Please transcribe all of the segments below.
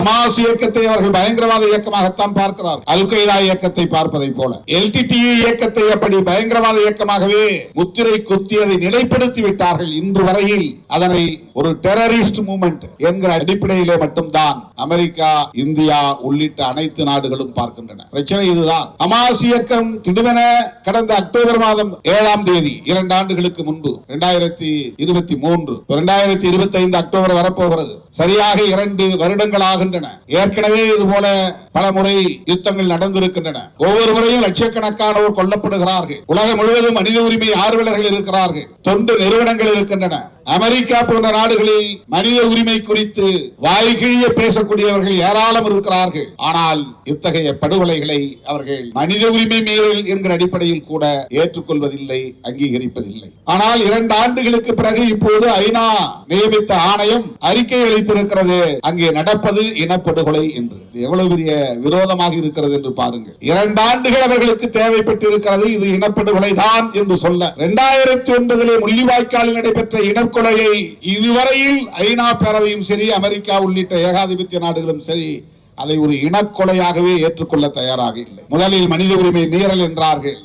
Hamas இயக்கத்தை அவர்கள் பயங்கரவாத இயக்கமாகத்தான் பார்க்கிறார், அல் கொய்தா இயக்கத்தை பார்ப்பதை போல. LTTE இயக்கத்தை அப்படி பயங்கரவாத இயக்கமாகவே முத்திரை குத்தி அதை நிலைப்படுத்தி விட்டார்கள். இன்று வரையில் அதனை ஒரு டெரரிஸ்ட் மூவ்மெண்ட் என்கிற அடிப்படையிலே மட்டும்தான் அமெரிக்கா, இந்தியா உள்ளிட்ட அனைத்து நாடுகளும் பார்க்கின்றன. பிரச்சனை இதுதான். ஹமாஸ் இயக்கம் திடுமென கடந்த அக்டோபர் மாதம் 7ஆம் தேதி 2 ஆண்டுகளுக்கு முன்பு 2023 2025 அக்டோபர் வரப்போகிறது. சரியாக 2 வருடங்கள் ஆகின்றன. ஏற்கனவே இது போல பல முறை யுத்தங்கள் நடந்திருக்கின்றன. ஒவ்வொரு முறையும் லட்சக்கணக்கானோர் கொல்லப்படுகிறார்கள். உலகம் முழுவதும் மனித உரிமை ஆர்வலர்கள் இருக்கிறார்கள், தொண்டு நிறுவனங்கள் இருக்கின்றன. அமெரிக்கா போன்ற நாடுகளில் மனித உரிமை குறித்து வாய்கிழிய பேசக்கூடியவர்கள் ஏராளம் இருக்கிறார்கள். ஆனால் இத்தகைய படுகொலைகளை அவர்கள் மனித உரிமை மீறல் என்கிற அடிப்படையில் கூட ஏற்றுக்கொள்வதில்லை, அங்கீகரிப்பதில்லை. ஆனால் 2 ஆண்டுகளுக்கு பிறகு இப்போது ஐநா நியமித்த ஆணையம் அறிக்கை அளித்திருக்கிறது, அங்கே நடப்பது இனப்படுகொலை என்று. எவ்வளவு பெரிய விரோதமாக இருக்கிறது என்று பாருங்கள். 2 ஆண்டுகள் அவர்களுக்கு தேவைப்பட்டு இருக்கிறது இது இனப்படுகொலை தான் என்று சொல்ல. 2009 முள்ளிவாய்க்காலில் நடைபெற்ற இனக்கொலையை இதுவரையில் ஐநா பேரவையும் சரி, அமெரிக்கா உள்ளிட்ட ஏகாதிபத்திய நாடுகளும் சரி, அதை ஒரு இனக்கொலையாகவே ஏற்றுக்கொள்ள தயாராக இல்லை. முதலில் மனித உரிமை மீறல் என்றார்கள்,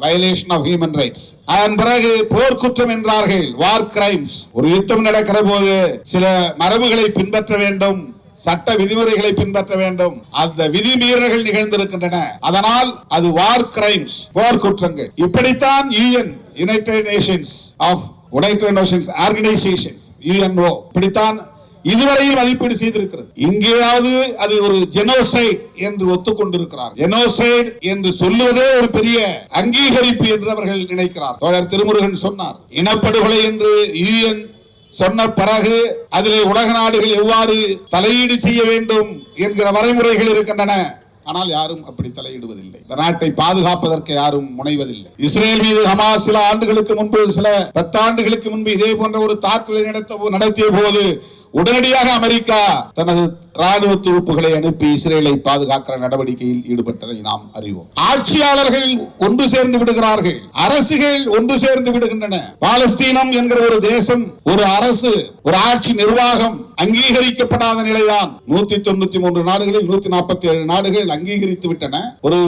violation of human rights. அதன் பிறகு போர்க்குற்றம் என்றார்கள், war crimes. ஒரு யுத்தம் நடக்கிற போது சில மரபுகளை பின்பற்ற வேண்டும், சட்ட விதிமுறைகளை பின்பற்ற வேண்டும். அந்த விதிமீறல்கள் நிகழ்ந்திருக்கின்றன, அதனால் அது வார் கிரைம்ஸ், போர் குற்றங்கள். இப்படித்தான் யுனைடெட் நேஷன்ஸ் ஆர்கனைசேஷன்ஸ் UNO இப்படித்தான் இதுவரையில் மதிப்பீடு செய்திருக்கிறது. இங்கேயாவது அது ஒரு ஜெனோசைட் என்று ஒத்துக்கொண்டிருக்கிறார். ஜெனோசைட் என்று சொல்லுவதே ஒரு பெரிய அங்கீகரிப்பு என்று அவர்கள் நினைக்கிறார். தோழர் திருமுருகன் சொன்னார், இனப்படுகொலை என்று UN சொன்ன பிறகு அதிலே உலக நாடுகள் எவ்வாறு தலையீடு செய்ய வேண்டும் என்கிற வரைமுறைகள் இருக்கின்றன. ஆனால் யாரும் அப்படி தலையிடுவதில்லை. இந்த நாட்டை பாதுகாப்பதற்கு யாரும் முனைவதில்லை. இஸ்ரேல் மீது ஹமாஸ் சில ஆண்டுகளுக்கு முன்பு, சில 10 ஆண்டுகளுக்கு முன்பு இதே போன்ற ஒரு தாக்குதலை நடத்திய போது உடனடியாக அமெரிக்கா தனது ராணுவ துருப்புகளை அனுப்பி இஸ்ரேலை பாதுகாக்கிற நடவடிக்கையில் ஈடுபட்டதை நாம் அறிவோம். ஆட்சியாளர்கள் ஒன்று சேர்ந்து விடுகிறார்கள், அரசுகள் ஒன்று சேர்ந்து விடுகின்றன. பாலஸ்தீனம் என்கிற ஒரு தேசம், ஒரு அரசு, ஒரு ஆட்சி நிர்வாகம் அங்கீகரிக்கப்படாத நிலைதான். 193 நாடுகளில் 147 நாடுகள் அங்கீகரித்து விட்டன. ஒரு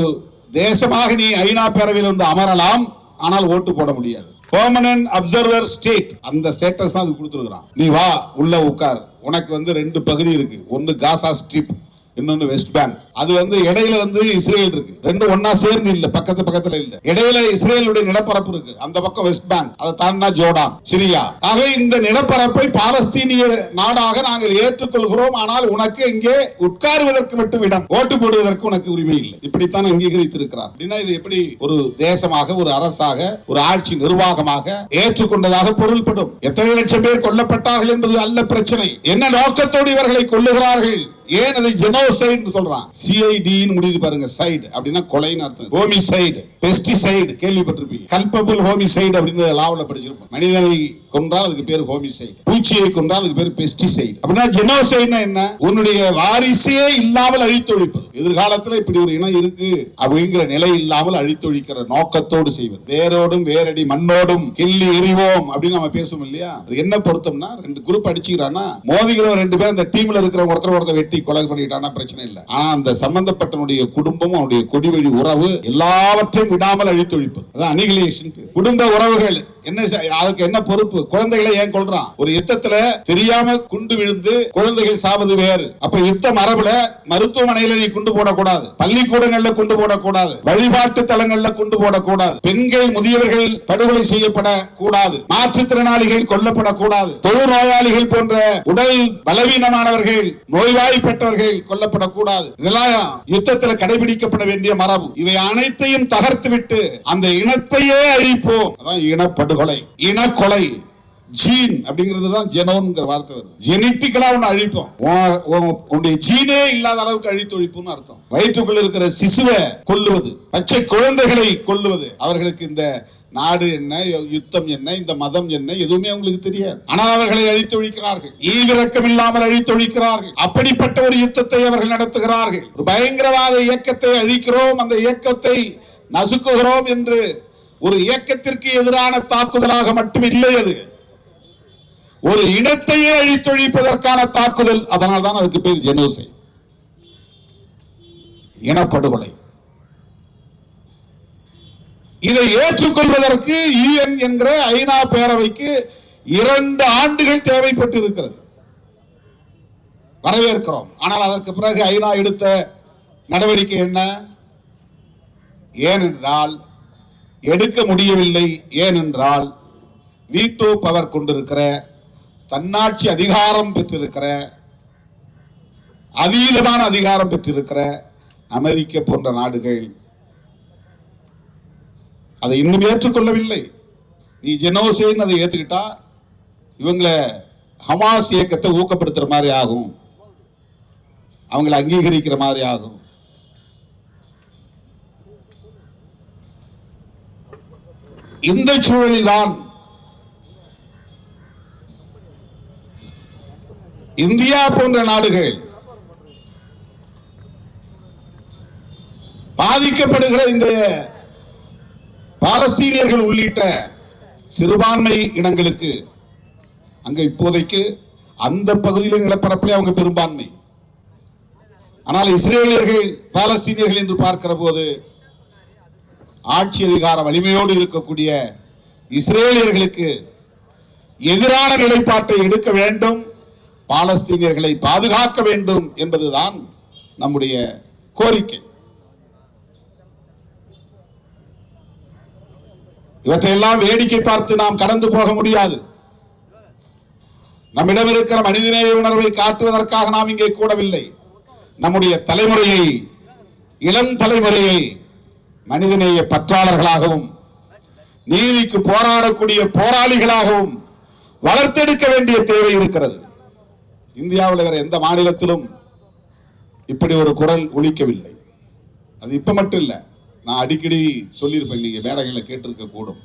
தேசமாக நீ ஐநா பேரவையில் வந்து அமரலாம், ஆனால் ஓட்டு போட முடியாது. பெர்மனன்ட் அப்சர்வர் ஸ்டேட், அந்த ஸ்டேட்டஸ் தான் அது கொடுத்துருக்கான். நீ வா உள்ள உட்கார், உனக்கு 2 பகுதி இருக்கு, ஒன்னு காசா ஸ்ட்ரிப், இன்னொன்னு வெஸ்ட் பேங்க். அது இடையில இஸ்ரேல் இருக்கு, ரெண்டும் ஒன்னா சேர்ந்து இல்ல, பக்கத்துல இல்ல. இடையில இஸ்ரேலுடைய நிலப்பரப்பு இருக்கு, அந்த பக்கம் வெஸ்ட் பேங்க், அதை தாண்டினா ஜோர்டான், சிரியா. ஆக இந்த நிலப்பரப்பை பாலஸ்தீனிய நாடாக நாங்கள் ஏற்றுக்கொள்கிறோம், ஆனால் உனக்கு இங்கே உட்காருவதற்கு மட்டும் இடம், ஓட்டு போடுவதற்கு உனக்கு உரிமை இல்லை. இப்படித்தான் அங்கீகரித்திருக்கிறார். அப்படின்னா இது எப்படி ஒரு தேசமாக, ஒரு அரசாக, ஒரு ஆட்சி நிர்வாகமாக ஏற்றுக்கொண்டதாக பொருள்படும்? எத்தனை லட்சம் பேர் கொல்லப்பட்டார்கள் என்பது அல்ல பிரச்சனை. என்ன நோக்கத்தோடு இவர்களை கொல்லுகிறார்கள்? ஏன் அதை ஜெனோசைட் சொல்றான்? CID முடியுது பாருங்க, சைடு அப்படின்னா கொலைன்னு அர்த்தம். ஹோமிசைடு, பெஸ்டிசைடு கேள்விப்பட்டிருப்பீங்க. கல்பபிள் ஹோமிசைடு அப்படின்னு லாவுல படிச்சிருப்போம். மனிதனை கொன்றால் அதுக்கு பேர் ஹோமிசைடு, பூச்சியை கொன்றால் அதுக்கு பேர் பெஸ்டிசைடு. அப்படின்னா ஜெனோசைட்னா என்ன? உன்னுடைய வாரிசே இல்லாமல் அழித்தொழிப்பது. எதிர்காலத்தில் இப்படி ஒரு இனம் இருக்கு அப்படிங்கிற நிலை இல்லாமல் அழித்தொழிக்கிற நோக்கத்தோடு செய்வது. வேரோடும் வேரடி மண்ணோடும் கிள்ளி எறிவோம் அப்படின்னு நம்ம பேசுவோம் இல்லையா? அது என்ன பொருத்தம்னா, 2 குரூப் அடிச்சுக்கிறான்னா மோதிக்கிற 2 பேர் அந்த டீம்ல இருக்கிற ஒருத்தர் வெட்டி கொலை பண்ணிட்டானா பிரச்சனை இல்லை. ஆனா அந்த சம்பந்தப்பட்டனுடைய குடும்பம், அவனுடைய கொடிவழி உறவு எல்லாவற்றையும் விடாமல் அழித்தொழிப்பது, அதான் அனிகிலேஷன். குடும்ப உறவுகள் என்ன, அதுக்கு என்ன பொறுப்பு? குழந்தைகளை ஏன் கொல்றான்? ஒரு யுத்தத்துல தெரியாம குண்டு விழுந்து குழந்தைகள் சாவது வேறு. அப்ப யுத்த மரபுல மருத்துவமனையில நீ குண்டு போடக்கூடாது, பள்ளிக்கூடங்கள்ல குண்டு போடக்கூடாது, வழிபாட்டு தலங்கள்ல குண்டு போடக்கூடாது, பெண்கள் முதியவர்கள் படுகொலை செய்யப்படக்கூடாது, மாற்றுத்திறனாளிகள் கொல்லப்படக்கூடாது, தொழு நோயாளிகள் போன்ற உடல் பலவீனமானவர்கள், நோய்வாய்ப்பட்டவர்கள் கொல்லப்படக்கூடாது. இதெல்லாம் யுத்தத்தில் கடைபிடிக்கப்பட வேண்டிய மரபு. இவை அனைத்தையும் தகர்த்து விட்டு அந்த இனத்தையே அழிப்போம், அதான் இனப்படுகொலை, இனக்கொலை. ஜீன் அப்படிங்கிறது தான் ஜெனோன்ங்கிற வார்த்தை வருது. ஜெனட்டிக்கலா ஒன்னு அழிப்போம், உன்னுடைய ஜீனே இல்லாத அளவுக்கு அழித்தொழிப்புன்னு அர்த்தம். வயிற்றுக்குள்ள இருக்கிற சிசுவை கொல்லுவது, பச்சை குழந்தைகளை கொல்லுவது. அவர்களுக்கு இந்த நாடு என்ன, யுத்தம் என்ன, இந்த மதம் என்ன, எதுவுமே அவங்களுக்கு தெரியாது. ஆனால் அவர்களை அழித்தொழிக்கிறார்கள், ஈவிரக்கம் இல்லாமல் அழித்தொழிக்கிறார்கள். அப்படிப்பட்ட ஒரு யுத்தத்தை அவர்கள் நடத்துகிறார்கள். ஒரு பயங்கரவாத இயக்கத்தை அழிக்கிறோம், அந்த இயக்கத்தை நசுக்குகிறோம் என்று ஒரு இயக்கத்திற்கு எதிரான தாக்குதலாக மட்டும் இல்லை, அது ஒரு இனத்தையே அழித்தொழிப்பதற்கான தாக்குதல். அதனால் தான் அதுக்கு பேர் ஜெனோசைட். இனப்படுகொலை. இதை ஏற்றுக்கொள்வதற்கு UN என்கிற ஐநா பேரவைக்கு 2 ஆண்டுகள் தேவைப்பட்டு இருக்கிறது. வரவேற்கிறோம். ஆனால் அதற்கு பிறகு ஐநா எடுத்த நடவடிக்கை என்ன? ஏனென்றால் எடுக்க முடியவில்லை. ஏனென்றால் வீட்டோ பவர் கொண்டிருக்கிற, தன்னாட்சி அதிகாரம் பெற்றிருக்கிற, அதீதமான அதிகாரம் பெற்றிருக்கிற அமெரிக்க போன்ற நாடுகள் அதை இன்னும் ஏற்றுக்கொள்ளவில்லை. நீ ஜெனோசைட் அதை ஏற்றுக்கிட்டா இவங்களை ஹமாஸ் இயக்கத்தை ஊக்கப்படுத்துற மாதிரி ஆகும், அவங்களை அங்கீகரிக்கிற மாதிரி ஆகும். இந்த சூழலில்தான் இந்தியா போன்ற நாடுகள் பாதிக்கப்படுகிற இந்த பாலஸ்தீனியர்கள் உள்ளிட்ட சிறுபான்மை இனங்களுக்கு, அங்க இப்போதைக்கு அந்த பகுதியில் நிலப்பரப்பிலே அவங்க பெரும்பான்மை, ஆனால் இஸ்ரேலியர்கள் பாலஸ்தீனியர்கள் என்று பார்க்கிற போது ஆட்சி அதிகார வலிமையோடு இருக்கக்கூடிய இஸ்ரேலியர்களுக்கு எதிரான நிலைப்பாட்டை எடுக்க வேண்டும், பாலஸ்தீனியர்களை பாதுகாக்க வேண்டும் என்பதுதான் நம்முடைய கோரிக்கை. இவற்றையெல்லாம் வேடிக்கை பார்த்து நாம் கடந்து போக முடியாது. நம்மிடம் இருக்கிற மனிதநேய உணர்வை காட்டுவதற்காக நாம் இங்கே கூடவில்லை. நம்முடைய தலைமுறையை, இளம் தலைமுறையை மனிதநேய பற்றாளர்களாகவும் நீதிக்கு போராடக்கூடிய போராளிகளாகவும் வளர்த்தெடுக்க வேண்டிய தேவை இருக்கிறது. இந்தியாவில் வேற எந்த மாநிலத்திலும் இப்படி ஒரு குரல் ஒலிக்கவில்லை. அது இப்ப மட்டும் இல்லை, நான் அடிக்கடி சொல்லியிருப்பேன், நீங்க மேடைகளில் கேட்டிருக்க கூடும்.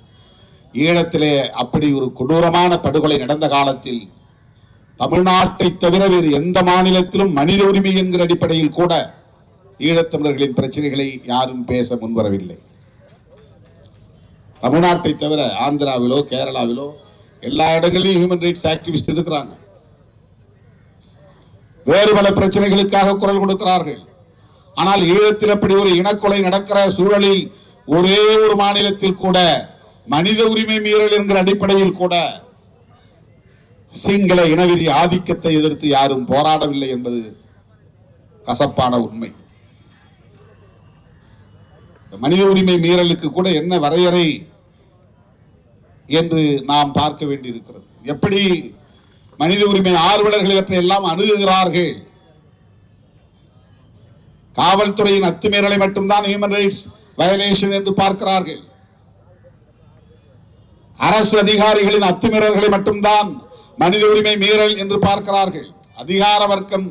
ஈழத்திலே அப்படி ஒரு கொடூரமான படுகொலை நடந்த காலத்தில் தமிழ்நாட்டை தவிர வேறு எந்த மாநிலத்திலும் மனித உரிமை என்கிற அடிப்படையில் கூட ஈழத்தமிழர்களின் பிரச்சனைகளை யாரும் பேச முன்வரவில்லை. தமிழ்நாட்டை தவிர ஆந்திராவிலோ கேரளாவிலோ எல்லா இடங்களிலும் ஹியூமன் ரைட்ஸ் ஆக்டிவிஸ்ட் இருக்கிறாங்க, வேறு பல பிரச்சனைகளுக்காக குரல் கொடுக்கிறார்கள். ஆனால் ஈழத்தில் அப்படி ஒரு இனக்கொலை நடக்கிற சூழலில் ஒரே ஒரு மாநிலத்தில் கூட மனித உரிமை மீறல் என்கிற அடிப்படையில் கூட சிங்கள இனவெறி ஆதிக்கத்தை எதிர்த்து யாரும் போராடவில்லை என்பது கசப்பான உண்மை. மனித உரிமை மீறலுக்கு கூட என்ன வரையறை என்று நாம் பார்க்க வேண்டியிருக்கிறது. எப்படி மனித உரிமை ஆர்வலர்கள் இவற்றை எல்லாம் அணுகுகிறார்கள்? காவல்துறையின் அத்துமீறலை மட்டும்தான் ஹியூமன் ரைட்ஸ் வயலேஷன் என்று பார்க்கிறார்கள். அரசு அதிகாரிகளின் அத்துமீறல்களை மட்டும்தான் மனித உரிமை மீறல் என்று பார்க்கிறார்கள். அதிகார வர்க்கம்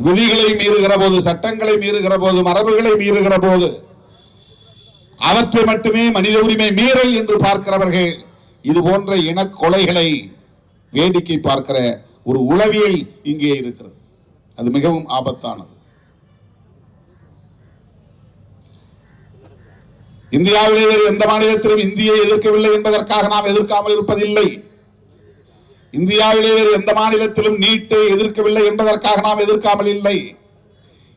விதிகளை மீறுகிற போது, சட்டங்களை மீறுகிற போது, மரபுகளை மீறுகிற போது அவற்றை மட்டுமே மனித உரிமை மீறல் என்று பார்க்கிறவர்கள் இது போன்ற இன கொலைகளை வேடிக்கை பார்க்கிற ஒரு உளவியல் இங்கே இருக்கிறது. அது மிகவும் ஆபத்தானது. இந்தியாவிலே வேறு எந்த மாநிலத்திலும் இந்தியை எதிர்க்கவில்லை என்பதற்காக நாம் எதிர்க்காமல் இருப்பதில்லை. இந்தியாவிலே வேறு எந்த மாநிலத்திலும் நீட்டை எதிர்க்கவில்லை என்பதற்காக நாம் எதிர்க்காமல் இல்லை.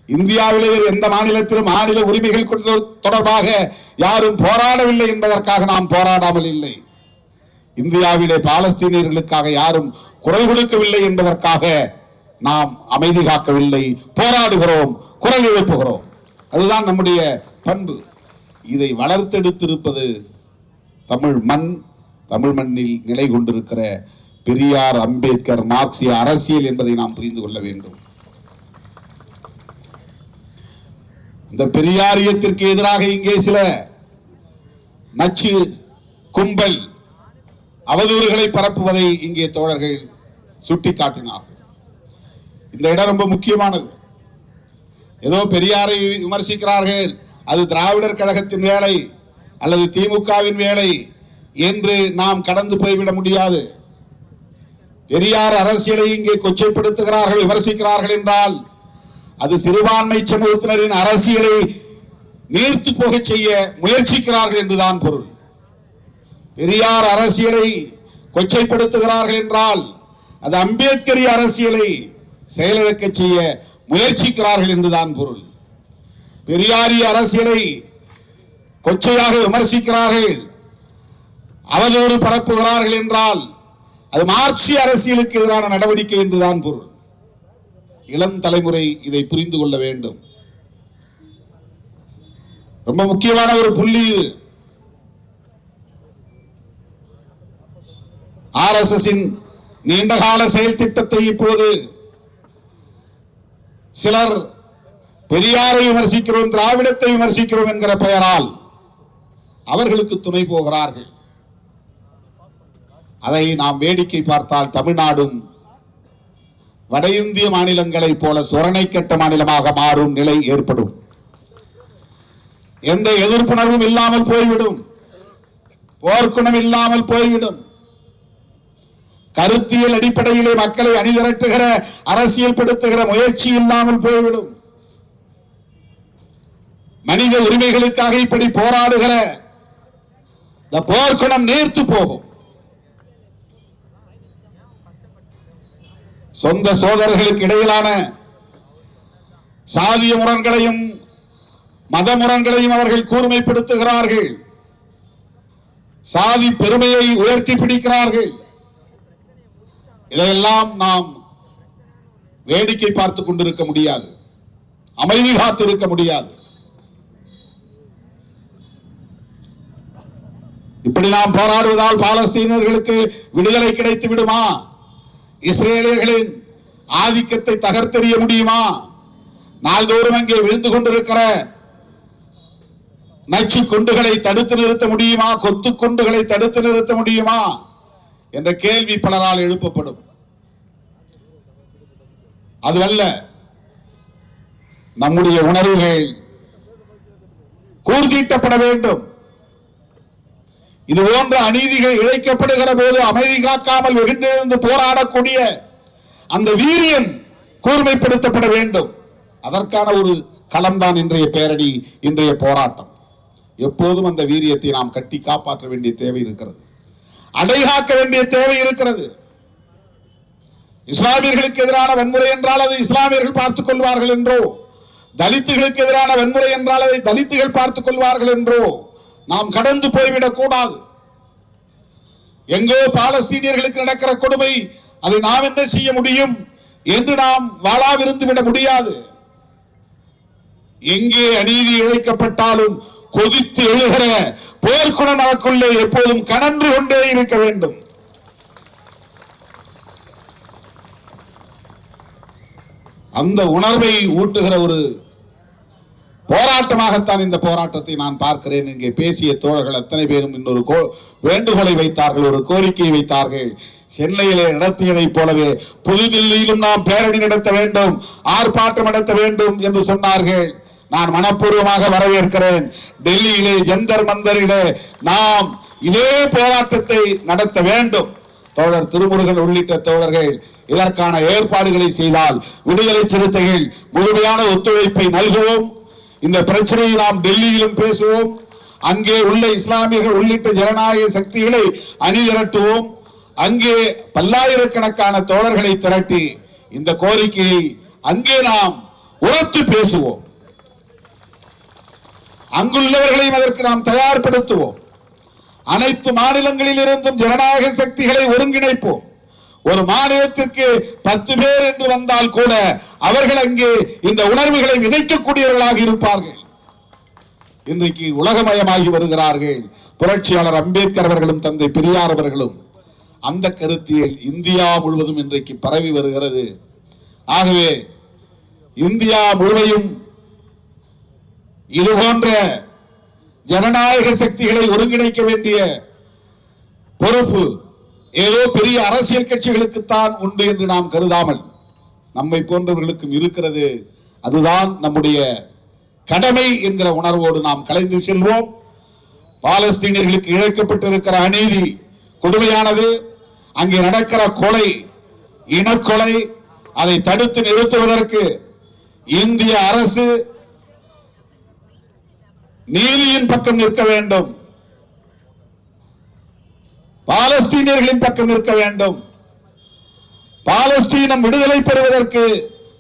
இந்தியாவிலே வேறு எந்த மாநிலத்திலும் மாநில உரிமைகள் தொடர்பாக யாரும் போராடவில்லை என்பதற்காக நாம் போராடாமல் இல்லை. இந்தியாவிலே பாலஸ்தீனியர்களுக்காக யாரும் குரல் கொடுக்கவில்லை என்பதற்காக நாம் அமைதி காக்கவில்லை, போராடுகிறோம், குரல் எழுப்புகிறோம். அதுதான் நம்முடைய பண்பு. இதை வளர்த்தெடுத்திருப்பது தமிழ் மண், தமிழ் மண்ணில் நிலை கொண்டிருக்கிற பெரியார், அம்பேத்கர், மார்க்சிய அரசியல் என்பதை நாம் புரிந்து கொள்ள வேண்டும். இந்த பெரியாரியத்திற்கு எதிராக இங்கே சில நச்சு கும்பல் அவதூறுகளை பரப்புவதை இங்கே தோழர்கள் சுட்டிக்காட்டினார்கள். இந்த இடம் ரொம்ப முக்கியமானது. ஏதோ பெரியாரை விமர்சிக்கிறார்கள், அது திராவிடர் கழகத்தின் வேலை அல்லது திமுகவின் வேலை என்று நாம் கடந்து போய்விட முடியாது. பெரியார் அரசியலை இங்கே கொச்சைப்படுத்துகிறார்கள், விமர்சிக்கிறார்கள் என்றால் அது சிறுபான்மை சமூகத்தினரின் அரசியலை நீர்த்து போக செய்ய முயற்சிக்கிறார்கள் என்றுதான் பொருள். பெரியார் அரசியலை கொச்சைப்படுத்துகிறார்கள் என்றால் அது அம்பேத்கரி அரசியலை செயலிழக்க செய்ய முயற்சிக்கிறார்கள் என்றுதான் பொருள். பெரியாரிய அரசியலை கொச்சையாக விமர்சிக்கிறார்கள், அவதூறு பரப்புகிறார்கள் என்றால் அது மார்க்சிய அரசியலுக்கு எதிரான நடவடிக்கை என்றுதான் பொருள். இளம் தலைமுறை இதை புரிந்து கொள்ள வேண்டும். ரொம்ப முக்கியமான ஒரு புள்ளி இது. RSS நீண்டகால செயல் திட்டத்தை இப்போது சிலர் பெரியாரை விமர்சிக்கிறோம், திராவிடத்தை விமர்சிக்கிறோம் என்கிற பெயரால் அவர்களுக்கு துணை போகிறார்கள். அதை நாம் வேடிக்கை பார்த்தால் தமிழ்நாடும் வட இந்திய மாநிலங்களைப் போல சொரணை கட்ட மாநிலமாக மாறும் நிலை ஏற்படும். எந்த எதிர்ப்புணர்வும் இல்லாமல் போய்விடும், போர்க்குணம் இல்லாமல் போய்விடும். கருத்தியல் அடிப்படையிலே மக்களை அணிதிரட்டுகிற அரசியல் படுத்துகிற முயற்சி இல்லாமல் போய்விடும். மனித உரிமைகளுக்காக இப்படி போராடுகிற இந்த போர்க்குணம் நீர்த்து போகும். சொந்த சோதரர்களுக்கு இடையிலான சாதிய முரண்களையும் மத முரண்களையும் அவர்கள் கூர்மைப்படுத்துகிறார்கள். சாதி பெருமையை உயர்த்தி பிடிக்கிறார்கள். இதையெல்லாம் நாம் வேடிக்கை பார்த்துக் கொண்டிருக்க முடியாது, அமைதி காத்திருக்க முடியாது. இப்படி நாம் போராடுவதால் பாலஸ்தீனர்களுக்கு விடுதலை கிடைத்து விடுமா? இஸ்ரேலியர்களின் ஆதிக்கத்தை தகர்த்தெறிய முடியுமா? நாள்தோறும் அங்கே விழுந்து கொண்டிருக்கிற நச்சு குண்டுகளை தடுத்து நிறுத்த முடியுமா? கொத்து குண்டுகளை தடுத்து நிறுத்த முடியுமா என்ற கேள்வி பலரால் எழுப்பப்படும். அதுவல்ல, நம்முடைய உணர்வுகள் கூர்தீட்டப்பட வேண்டும். இது போன்ற அநீதிகள் இழைக்கப்படுகிற போது அமைதி காக்காமல் வெகுண்டிருந்து போராடக்கூடிய அந்த வீரியம் கூர்மைப்படுத்தப்பட வேண்டும். அதற்கான ஒரு களம்தான் இன்றைய பேரணி, இன்றைய போராட்டம். எப்போதும் அந்த வீரியத்தை நாம் கட்டி காப்பாற்ற வேண்டிய தேவை இருக்கிறது, அடைகாக்க வேண்டிய தேவை இருக்கிறது. இஸ்லாமியர்களுக்கு எதிரான வன்முறை என்றால் அதை இஸ்லாமியர்கள் பார்த்துக் கொள்வார்கள் என்றோ, தலித்துகளுக்கு எதிரான வன்முறை என்றால் அதை தலித்துகள் பார்த்துக் கொள்வார்கள் என்றோ நாம் கடந்து போய்விடக் கூடாது. எங்கோ பாலஸ்தீனியர்களுக்கு நடக்கிற கொடுமை, அதை நாம் என்ன செய்ய முடியும் என்று நாம் வாழாவிருந்து விட முடியாது. எங்கே அநீதி இழைக்கப்பட்டாலும் கொதித்து எழுகிற போர்க்குணம் நமக்குள்ளே எப்போதும் கனன்று கொண்டே இருக்க வேண்டும். அந்த உணர்வை ஊட்டுகிற ஒரு போராட்டமாகத்தான் இந்த போராட்டத்தை நான் பார்க்கிறேன். இங்கே பேசிய தோழர்கள் அத்தனை பேரும் இன்னொரு வேண்டுகோளை வைத்தார்கள், ஒரு கோரிக்கையை வைத்தார்கள். சென்னையிலே நடத்தியதைப் போலவே புதுதில்லியிலும் நாம் பேரணி நடத்த வேண்டும், ஆர்ப்பாட்டம் நடத்த வேண்டும் என்று சொன்னார்கள். நான் மனப்பூர்வமாக வரவேற்கிறேன். டெல்லியிலே ஜந்தர் மந்தரிலே நாம் இதே போராட்டத்தை நடத்த வேண்டும். தோழர் திருமுருகன் உள்ளிட்ட தோழர்கள் இதற்கான ஏற்பாடுகளை செய்தால் விடுதலை சிறுத்தைகள் முழுமையான ஒத்துழைப்பை நல்குவோம். இந்த பிரச்சனையை நாம் டெல்லியிலும் பேசுவோம். அங்கே உள்ள இஸ்லாமியர்கள் உள்ளிட்ட ஜனநாயக சக்திகளை அணிதிரட்டுவோம். அங்கே பல்லாயிரக்கணக்கான தோழர்களை திரட்டி இந்த கோரிக்கையை அங்கே நாம் உரத்து பேசுவோம். அங்குள்ளவர்களையும் அதற்கு நாம் தயார்படுத்துவோம். அனைத்து மாநிலங்களில் இருந்தும் ஜனநாயக சக்திகளை ஒருங்கிணைப்போம். ஒரு மாநிலத்திற்கு 10 பேர் என்று வந்தால் கூட அவர்கள் அங்கே இந்த உணர்வுகளை விதைக்கக்கூடியவர்களாக இருப்பார்கள். இன்றைக்கு உலகமயமாகி வருகிறார்கள். புரட்சியாளர் அம்பேத்கர் அவர்களும் தந்தை பெரியார் அவர்களும் அந்த கருத்தியல் இந்தியா முழுவதும் இன்றைக்கு பரவி வருகிறது. ஆகவே இந்தியா முழுவதும் இது போன்ற ஜனநாயக சக்திகளை ஒருங்கிணைக்க வேண்டிய பொறுப்பு ஏதோ பெரிய அரசியல் கட்சிகளுக்குத்தான் உண்டு என்று நாம் கருதாமல் நம்மை போன்றவர்களுக்கும் இருக்கிறது. அதுதான் நம்முடைய கடமை என்கிற உணர்வோடு நாம் கலைந்து செல்வோம். பாலஸ்தீனியர்களுக்கு இழைக்கப்பட்டிருக்கிற அநீதி கொடுமையானது. அங்கே நடக்கிற கொலை, இனக்கொலை, அதை தடுத்து நிறுத்துவதற்கு இந்திய அரசு நீதியின் பக்கம் நிற்க வேண்டும், பாலஸ்தீனியர்களின் பக்கம் நிற்க வேண்டும். பாலஸ்தீனம் விடுதலை பெறுவதற்கு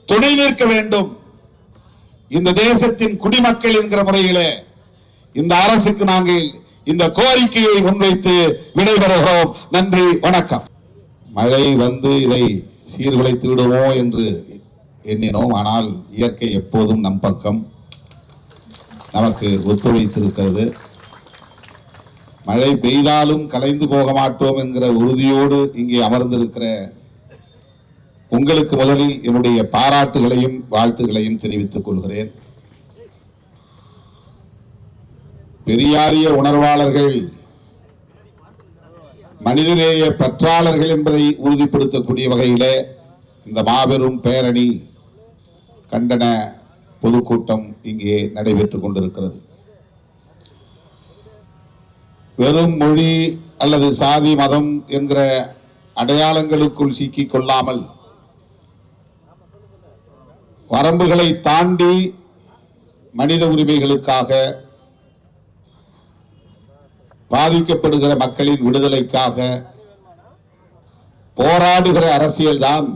துணை நிற்க வேண்டும். இந்த தேசத்தின் குடிமக்கள் என்கிற முறையிலே இந்த அரசுக்கு நாங்கள் இந்த கோரிக்கையை முன்வைத்து விடைபெறுகிறோம். நன்றி, வணக்கம். மழை வந்து இதை சீர்குலைத்து விடுமோ என்று எண்ணினோம். ஆனால் இயற்கை எப்போதும் நம் பக்கம் நமக்கு ஒத்துழைத்திருக்கிறது. மழை பெய்தாலும் கலைந்து போக மாட்டோம் என்கிற உறுதியோடு இங்கே அமர்ந்திருக்கிற உங்களுக்கு முதலில் என்னுடைய பாராட்டுகளையும் வாழ்த்துகளையும் தெரிவித்துக் கொள்கிறேன். பெரியாரிய உணர்வாளர்கள், மனிதநேய பற்றாளர்கள் என்பதை உறுதிப்படுத்தக்கூடிய வகையிலே இந்த மாபெரும் பேரணி கண்டன பொதுக்கூட்டம் இங்கே நடைபெற்றுக் கொண்டிருக்கிறது. வெறும் மொழி அல்லது சாதி மதம் என்கிற அடையாளங்களுக்குள் சிக்கிக் கொள்ளாமல் வரம்புகளை தாண்டி மனித உரிமைகளுக்காக, பாதிக்கப்படுகிற மக்களின் விடுதலைக்காக போராடுகிற அரசியல்தான்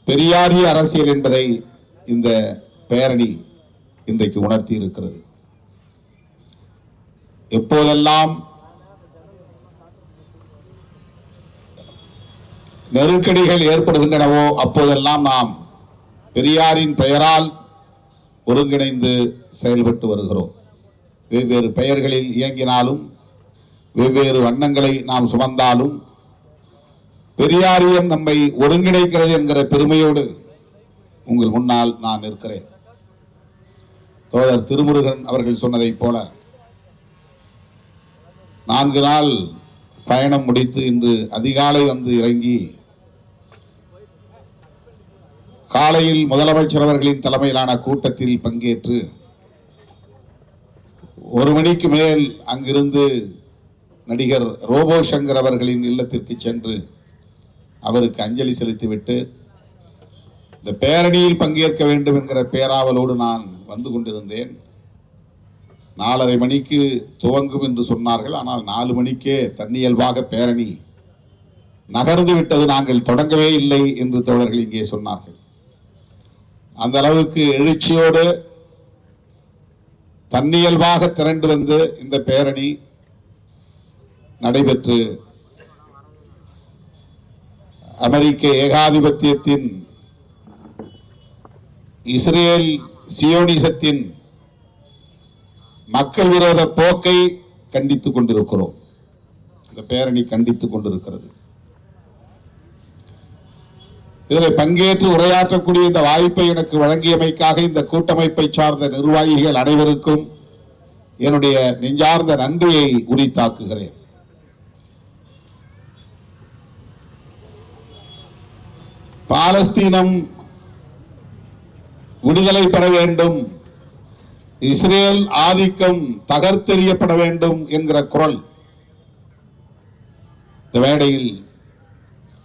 பெரியாரிய அரசியல் என்பதை இந்த பேரணி இன்றைக்கு உணர்த்தி இருக்கிறது. எப்போதெல்லாம் நெருக்கடிகள் ஏற்படுகின்றனவோ அப்போதெல்லாம் நாம் பெரியாரின் பெயரால் ஒருங்கிணைந்து செயல்பட்டு வருகிறோம். வெவ்வேறு பெயர்களில் இயங்கினாலும், வெவ்வேறு வண்ணங்களை நாம் சுமந்தாலும் பெரியாரியம் நம்மை ஒருங்கிணைக்கிறது என்கிற பெருமையோடு உங்கள் முன்னால் நான் இருக்கிறேன். தோழர் திருமுருகன் அவர்கள் சொன்னதைப் போல 4 நாள் பயணம் முடித்து இன்று அதிகாலை வந்து இறங்கி காலையில் முதலமைச்சர் அவர்களின் தலைமையிலான கூட்டத்தில் பங்கேற்று 1 மணிக்கு மேல் அங்கிருந்து நடிகர் ரோபோ சங்கர் அவர்களின் இல்லத்திற்கு சென்று அவருக்கு அஞ்சலி செலுத்திவிட்டு இந்த பேரணியில் பங்கேற்க வேண்டும் என்கிற பேராவலோடு நான் வந்து கொண்டிருந்தேன். 4:30 மணிக்கு துவங்கும் என்று சொன்னார்கள். ஆனால் 4 மணிக்கே தன்னியல்பாக பேரணி நகர்ந்து விட்டது, நாங்கள் தொடங்கவே இல்லை என்று தோழர்கள் இங்கே சொன்னார்கள். அந்த அளவுக்கு எழுச்சியோடு தன்னியல்பாக திரண்டு வந்து இந்த பேரணி நடைபெற்று அமெரிக்க ஏகாதிபத்தியத்தின், இஸ்ரேல் சியோனிசத்தின் மக்கள் விரோத போக்கை கண்டித்துக் கொண்டிருக்கிறோம். இந்த பேரணி கண்டித்துக் கொண்டிருக்கிறது. இதில் பங்கேற்று உரையாற்றக்கூடிய இந்த வாய்ப்பை எனக்கு வழங்கியமைக்காக இந்த கூட்டமைப்பை சார்ந்த நிர்வாகிகள் அனைவருக்கும் என்னுடைய நெஞ்சார்ந்த நன்றியை உரித்தாக்குகிறேன். பாலஸ்தீனம் விடுதலை பெற வேண்டும், இஸ்ரேல் ஆதிக்கம் தகர்த்தெறியப்பட வேண்டும் என்கிற குரல் இந்த வேளையில்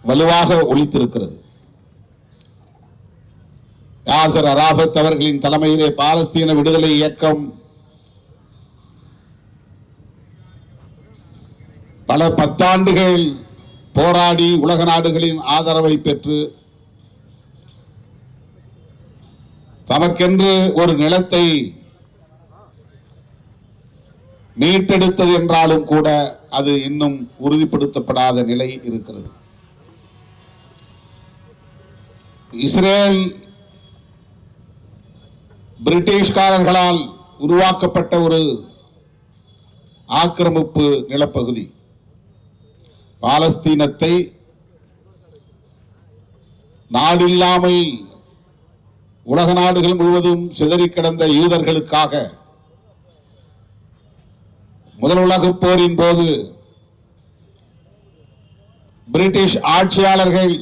வலுவாக ஒலித்திருக்கிறது. யாசர் அராஃபத் அவர்களின் தலைமையிலே பாலஸ்தீன விடுதலை இயக்கம் பல 10 ஆண்டுகள் போராடி உலக நாடுகளின் ஆதரவை பெற்று தமக்கென்று ஒரு நிலத்தை மீட்டெடுத்தது என்றாலும் கூட அது இன்னும் உறுதிப்படுத்தப்படாத நிலை இருக்கிறது. இஸ்ரேல் பிரிட்டிஷ்காரர்களால் உருவாக்கப்பட்ட ஒரு ஆக்கிரமிப்பு நிலப்பகுதி. பாலஸ்தீனத்தை நாடில்லாமல் உலக நாடுகள் முழுவதும் சிதறி கிடந்த யூதர்களுக்காக முதல் உலகப் போரின் போது பிரிட்டிஷ் ஆட்சியாளர்கள்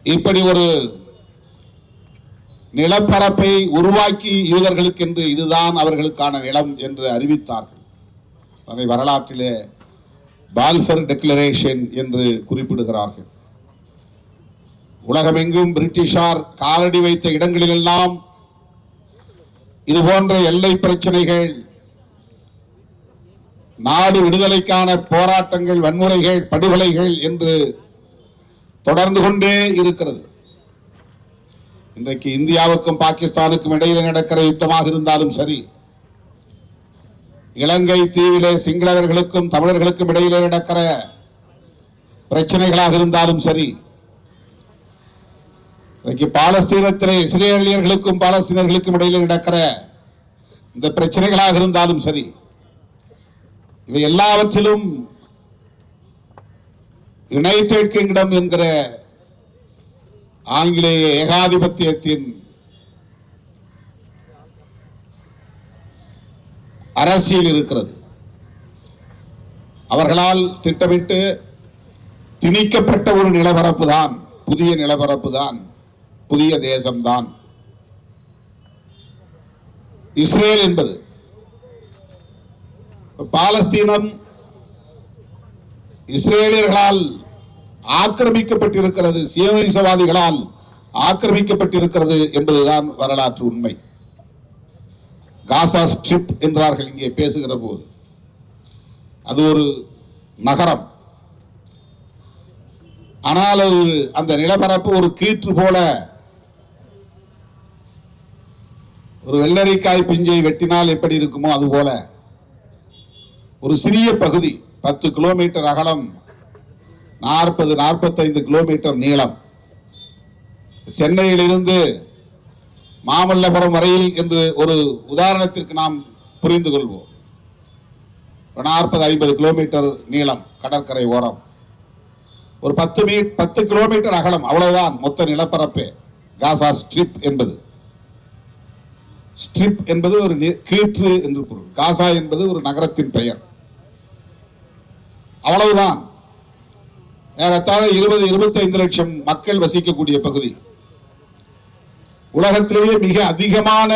இப்படி ஒரு நிலப்பரப்பை உருவாக்கி யூதர்களுக்கென்று இதுதான் அவர்களுக்கான நிலம் என்று அறிவித்தார்கள். அதை வரலாற்றிலே பால்ஃபர் டிக்ளரேஷன் என்று குறிப்பிடுகிறார்கள். உலகமெங்கும் பிரிட்டிஷார் காலடி வைத்த இடங்களிலெல்லாம் இது போன்ற எல்லை பிரச்சனைகள், நாடு விடுதலைக்கான போராட்டங்கள், வன்முறைகள், படுகொலைகள் என்று தொடர்ந்து கொண்டே இருக்கிறது. இன்றைக்கு இந்தியாவுக்கும் பாகிஸ்தானுக்கும் இடையிலே நடக்கிற யுத்தமாக இருந்தாலும் சரி, இலங்கை தீவிலே சிங்களவர்களுக்கும் தமிழர்களுக்கும் இடையிலே நடக்கிற பிரச்சனைகளாக இருந்தாலும் சரி, இன்றைக்கு பாலஸ்தீனத்திலே இஸ்ரேலியர்களுக்கும் பாலஸ்தீனர்களுக்கும் இடையிலே நடக்கிற இந்த பிரச்சனைகளாக இருந்தாலும் சரி, இவை எல்லாவற்றிலும் யுனைடெட் கிங்டம் என்கிற ஆங்கிலேய ஏகாதிபத்தியத்தின் அரசியல் இருக்கிறது. அவர்களால் திட்டமிட்டு திணிக்கப்பட்ட ஒரு நிலப்பரப்பு தான், புதிய நிலப்பரப்பு தான், புதிய தேசம்தான் இஸ்ரேல் என்பது. பாலஸ்தீனம் இஸ்ரேலியர்களால் ஆக்கிரமிக்கப்பட்டிருக்கிறது, சியோனிசவாதிகளால் ஆக்கிரமிக்கப்பட்டிருக்கிறது என்பதுதான் வரலாற்று உண்மை. காசா ஸ்ட்ரிப் என்றார்கள் இங்கே பேசுகிற போது. அது ஒரு நகரம். ஆனால் அந்த நிலப்பரப்பு ஒரு கீற்று போல, ஒரு வெள்ளரிக்காய் பிஞ்சை வெட்டினால் எப்படி இருக்குமோ அதுபோல ஒரு சிறிய பகுதி, 10 கிலோமீட்டர் அகலம், 40-45 கிலோமீட்டர் நீளம். சென்னையிலிருந்து மாமல்லபுரம் வரையில் என்று ஒரு உதாரணத்திற்கு நாம் புரிந்து கொள்வோம். 40-50 கிலோமீட்டர் நீளம் கடற்கரை ஓரம், ஒரு 10 கிலோமீட்டர் அகலம், அவ்வளவுதான் மொத்த நிலப்பரப்பு. காசா ஸ்ட்ரிப் என்பது, ஸ்ட்ரிப் என்பது ஒரு கீற்று என்று பொருள். காசா என்பது ஒரு நகரத்தின் பெயர். அவ்வளவுதான். ஏறத்தாழ 20-25 லட்சம் மக்கள் வசிக்கக்கூடிய பகுதி. உலகத்திலேயே மிக அதிகமான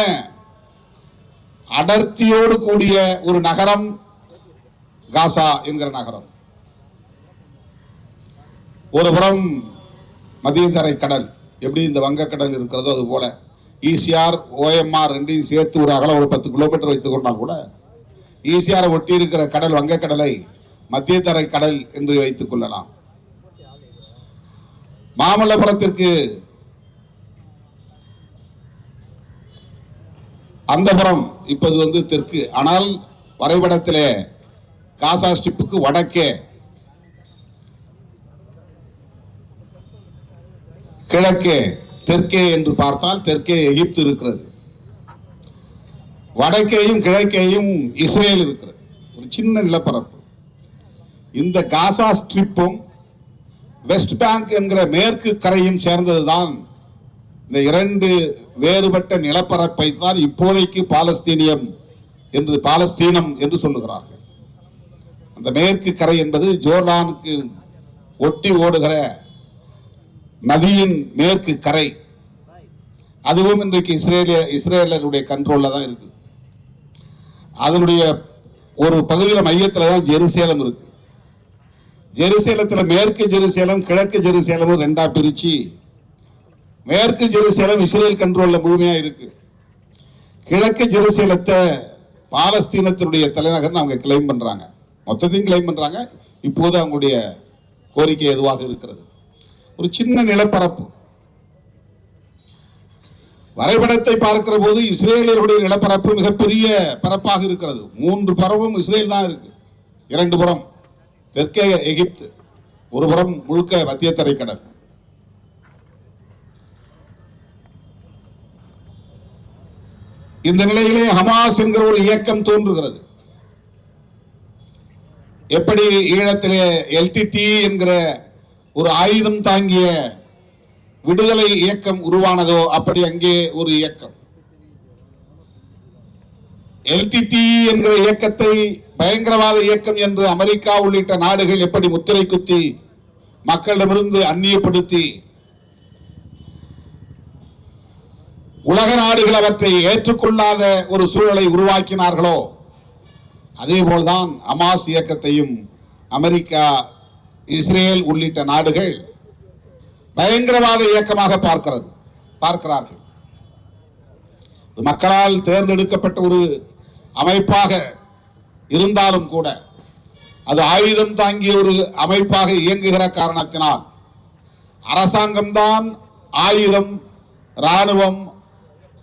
அடர்த்தியோடு கூடிய ஒரு நகரம் காசா என்கிற நகரம். ஒரு புறம் மத்தியதரை கடல், எப்படி இந்த வங்கக்கடல் இருக்கிறதோ அது போல ஈசிஆர், OMR ரெண்டையும் சேர்த்து ஒரு அகலம் ஒரு 10 கிலோமீட்டர் வைத்துக் கொண்டால் கூட ஈசிஆரை ஒட்டி இருக்கிற கடல் வங்கக்கடலை மத்தியதரை கடல் என்று வைத்துக் கொள்ளலாம். மாமல்லபுரத்திற்கு அந்த புறம் இப்போது தெற்கு. ஆனால் வரைபடத்திலே காசா ஸ்ட்ரிப்புக்கு வடக்கே, கிழக்கே, தெற்கே என்று பார்த்தால் தெற்கே எகிப்து இருக்கிறது, வடக்கேயும் கிழக்கேயும் இஸ்ரேல் இருக்கிறது. ஒரு சின்ன நிலப்பரப்பு. இந்த காசா ஸ்ட்ரிப்பும் வெஸ்ட் பேங்க் என்கிற மேற்கு கரையும் சேர்ந்ததுதான். இந்த இரண்டு வேறுபட்ட நிலப்பரப்பை தான் இப்போதைக்கு பாலஸ்தீனம் என்று சொல்லுகிறார்கள். அந்த மேற்கு கரை என்பது ஜோர்டானுக்கு ஒட்டி ஓடுகிற நதியின் மேற்கு கரை. அதுவும் இன்றைக்கு இஸ்ரேலருடைய கண்ட்ரோல்ல தான் இருக்கு. அதனுடைய ஒரு பகுதியில் மையத்தில் தான் ஜெருசலேம் இருக்கு. ஜெருசலேத்தில் மேற்கு ஜெருசலேம், கிழக்கு ஜெருசலேம் ரெண்டா பிரிச்சு, மேற்கு ஜெருசலேம் இஸ்ரேல் கண்ட்ரோல்ல முழுமையா இருக்கு. கிழக்கு ஜெருசலேத்தை பாலஸ்தீனத்தினுடைய தலைநகர் அவங்க கிளைம் பண்றாங்க, மொத்தத்தையும் கிளைம் பண்றாங்க. இப்போது அவங்களுடைய கோரிக்கை எதுவாக இருக்கிறது? ஒரு சின்ன நிலப்பரப்பு. வரைபடத்தை பார்க்கிற போது இஸ்ரேலியர்களுடைய நிலப்பரப்பு மிகப்பெரிய பரப்பாக இருக்கிறது. 3 புறமும் இஸ்ரேல் தான் இருக்கு. 2 புறம் தெற்கே எகிப்து, ஒரு புறம் முழுக்க மத்தியதரை கடல். இந்த நிலையிலே ஹமாஸ் என்கிற ஒரு இயக்கம் தோன்றுகிறது. எப்படி ஈழத்திலே LTT என்கிற ஒரு ஆயுதம் தாங்கிய விடுதலை இயக்கம் உருவானதோ அப்படி அங்கே ஒரு இயக்கம். LTT என்கிற இயக்கத்தை பயங்கரவாத இயக்கம் என்று அமெரிக்கா உள்ளிட்ட நாடுகள் எப்படி முத்திரை குத்தி மக்களிடமிருந்து அந்நியப்படுத்தி உலக நாடுகள் அவற்றை ஏற்றுக்கொள்ளாத ஒரு சூழலை உருவாக்கினார்களோ அதே போல்தான் ஹமாஸ் இயக்கத்தையும் அமெரிக்கா, இஸ்ரேல் உள்ளிட்ட நாடுகள் பயங்கரவாத இயக்கமாக பார்க்கிறார்கள். மக்களால் தேர்ந்தெடுக்கப்பட்ட ஒரு அமைப்பாக இருந்தாலும் கூட அது ஆயுதம் தாங்கிய ஒரு அமைப்பாக இயங்குகிற காரணத்தினால் அரசாங்கம்தான் ஆயுதம், ராணுவம்,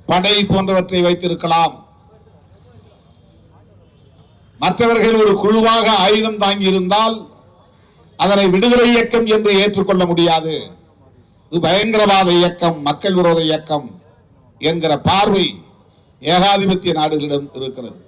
படை போன்றவற்றை வைத்திருக்கலாம். மற்றவர்கள் ஒரு குழுவாக ஆயுதம் தாங்கி இருந்தால் அதனை விடுதலை இயக்கம் என்று ஏற்றுக்கொள்ள முடியாது. இது பயங்கரவாத இயக்கம், மக்கள் விரோத இயக்கம் என்கிற பார்வை ஏகாதிபத்திய நாடுகளிடம் இருக்கிறது.